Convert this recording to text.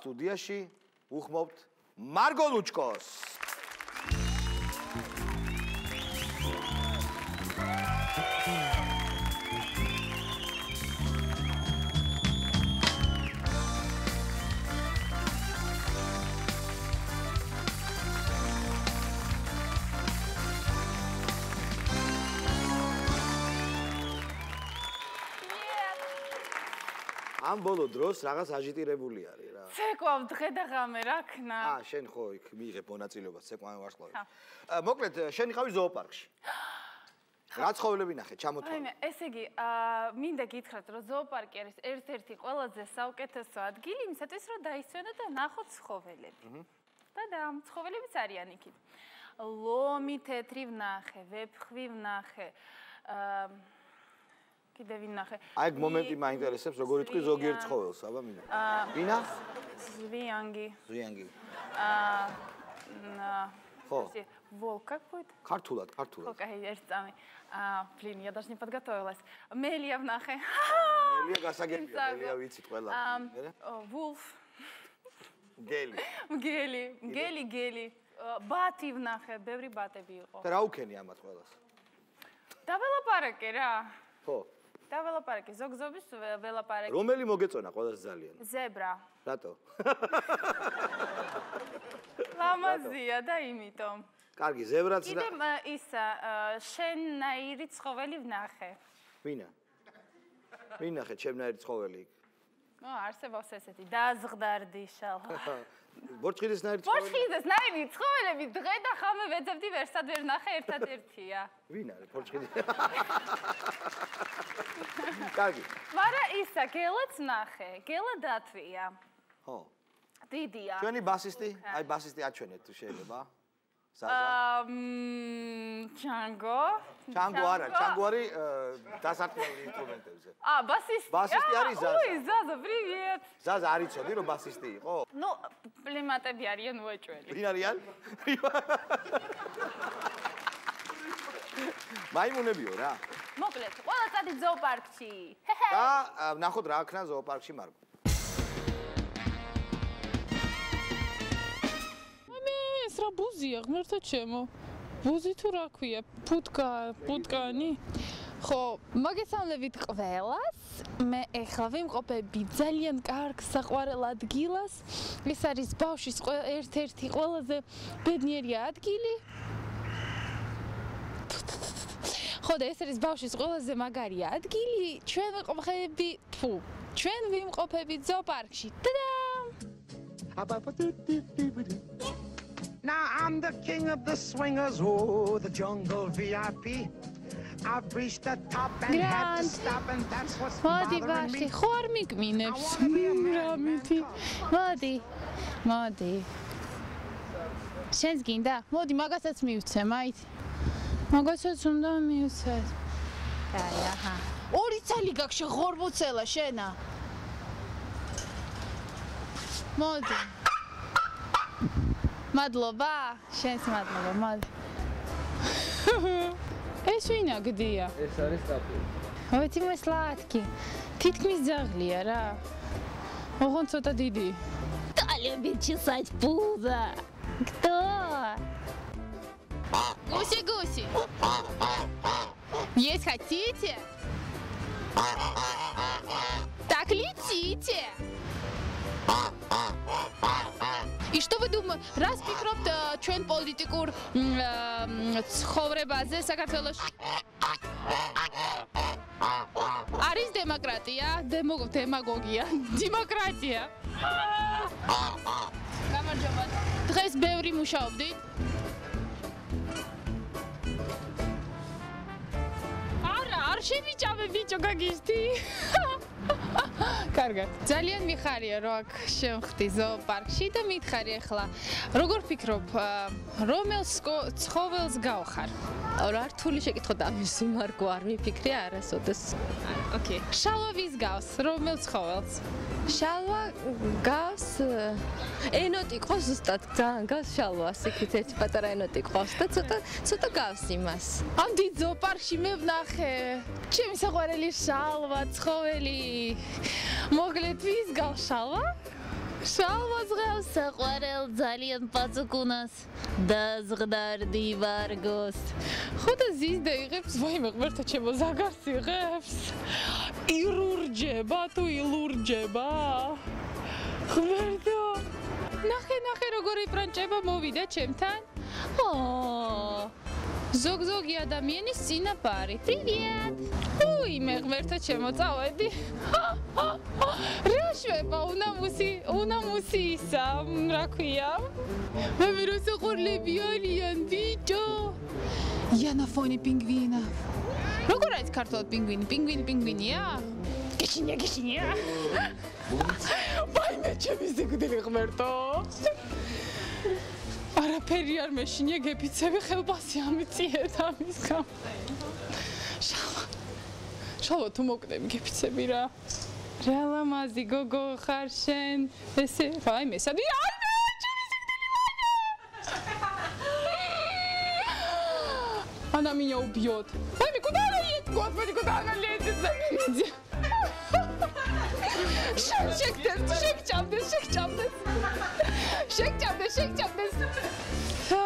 სტუდიაში უხმობთ მარგო ლუჩკოს. ამ ბოლო დროს რაღაც აჟიტირებული არის რა. ცეკვავ დღე და ღამე რა ქნა. შენ ხო იქ მიიღებ მონაწილეობას ცეკვავ ვარსკვლავში. მოკლედ შენ იყავი ზოოპარკში. რა ცხოველები ნახე, ჩამოთვალე. ესე იგი, მინდა გითხრათ, რომ ზოოპარკი არის ერთ-ერთი ყველაზე საუკეთესო ადგილი იმისათვის, რომ დაისვენო და ნახოთ ცხოველები. და ცხოველებიც არიან იქით. ლომი თეთრი ვნახე, ვეფხვი ვნახე. კიდევ ვინახე. აი ეგ მომენტი მაინტერესებს, როგორ იტყვი ზოგიერთ ცხოველს, აბა მინდა. ვინა? ზვიანგი. ზვიანგი. ხო. Волк какой-то? ქართულად. ხო, კაი, ერთ წამი. Блин, я даже не подготовилась. მელია ვნახე. მელია გასაგებია, მელია ვიცით ყველა. ვულფ. მგელი. ბათი ვნახე, ბევრი ბათები იყო. და რა უქენი ამათ ყველას? დაველაპარაკე რა. ხო. დაველაპარაკე, ზოგზობის ველაპარაკე. რომელი მოგეწონა ყველას ძალიან? ზებრა. რატო? ლამაზია და იმიტომ. კარგი, ზებრაც კიდე ისა, შენნაირი ცხოველი ვნახე. ვინა? ვინახე ჩემნაირი ცხოველი? არსებობს ესეთი დაზღდარდი შალვა. ბორჩხიდესნაირი ცხოველი? ბორჩხიდესნაირი ცხოველები დღე და ხამე ვეძებდი ვერსად ვერ ნახე ერთადერთია. ვინ არის ბორჩხიდეს? კარგი. მაგრამ ისა გელაც ნახე, გელა დათვია. ხო. დიდია. ჩვენი ბასისტი? აი ბასისტი აჩვენეთ თუ შეიძლება. ჩანგო. ჩანგო არა, ჩანგო არის დასარტყმელი ინსტრუმენტებზე. ბასისტი. ბასისტი არის ზაზა. ой, ზაზა, привет. ზაზა არ იცოდი რომ ბასისტი იყო? ნუ, პლიმატები არიან უეჭველი. ვინ არიან? მაიმუნებიო რა. მოკლედ, ყველა წადი ზოოპარკში. და ნახოთ რა აქნა ზოოპარკში მარგო. ეს რა ბუზია, ღმერთო ჩემო. ბუზი თუ რა ქვია? პუტკანი. ხო, მოგესალმებით ყველას. მე ეხლა ვიმყოფები ძალიან კარგ საყვარელ ადგილას. ეს არის ბავშვის ერთ-ერთი ყველაზე ბედნიერი ადგილი. ხო, და ეს არის ბავშვის ყველაზე მაგარი ადგილი. ჩვენ ვიმყოფებით ზოოპარკში. ტადამ! Now I'm the king of the swingers, oh, the jungle VIP. I've reached the top and had to stop, and that's what's მოდი bothering ბავშვი, me. ხო არ მიგმინებს? რამითი? მოდი. შენს გინდა? მოდი, მაგასაც მივცე, მაით. მაგასაც უნდა მივცეს. აი, აჰა. ორი ცალი გაქვს ღორბუცელა შენა. მოდი. მადლობა, შენს მადლობა, მოდი. ეს ვინ აგდია? ეს არის სტაფი. ой, ты мой сладкий. თითქმის ძაღლია რა. ოღონდ ცოტა დიდი. Стали чесать пузо. Кто? Гуси-гуси. Есть хотите? Так летите. И что вы думаете, раз пикропт ჩვენ პოლიტიკურ ცხოვრებაზე საქართველოში არის დემოკრატია, დემაგოგია, დემოკრატია. გამარჯობა. დღეს ბევრი მუშაობდით? არ შევიჭამე ბიჭო გაგიზდი. კარგად. ძალიან მიხარია რომ აქ შევხვდი ზოოპარკში და მითხარი ახლა როგორ ფიქრობ რომელ ცხოველს გავხარ? რა რთული შეკითხვა დამისი მარგო არ მიფიქრე არასოდეს. ოკეი. შალვა ვის გავს? რომელ ცხოველს? შალვა გავს ენოტი ყავს ზუსტად ძალიან გავს შალვას იქით ერთი პატარა ენოტი ყავს და ცოტა გავს იმას. ამ დიდ ზოოპარკში მე ვნახე ჩემი საყვარელი შალვა ცხოველი. მოკლედ ვის გავს შალვა? შალვას ღავს საყვარელ ძალიან პაწუკუნას და ზღდარდი ვარგოს. ხო და ზიზდა იღებს, ვაიმე ღმერთო ჩემო ზაგარს იღებს. ირურჯება თუ ილურჯება? ღმერთო. ნახე როგორი პრანჭება მოვიდა ჩემთან. ზოგი ადამიანის წინაპარი. Привет. მე ღმერთო ჩემო წავედი. რა შვება უნამუსი ისა, რა ქვია? მე როსაყურლები არიან ბიჭო. იანაფონი პინგვინა. როგორ არის ქართულად პინგვინი? პინგვინია? გეშინია. ვაიმე ჩემი ზიგდილი ღმერთო. არაფერი არ მეშინია გეფიცები ხელბასი ამიწიეთ ამის გამ. შალვა თუ მოკდები გეფიცები რა. რა ლამაზი გოგო ხარ შენ. ესე ვაიმე სადი აიმე ჩემი ზიგდილი ვაიმე. Она меня убьет. Маме, куда она едет? Господи, куда она лезет? Шек чамдес. Все.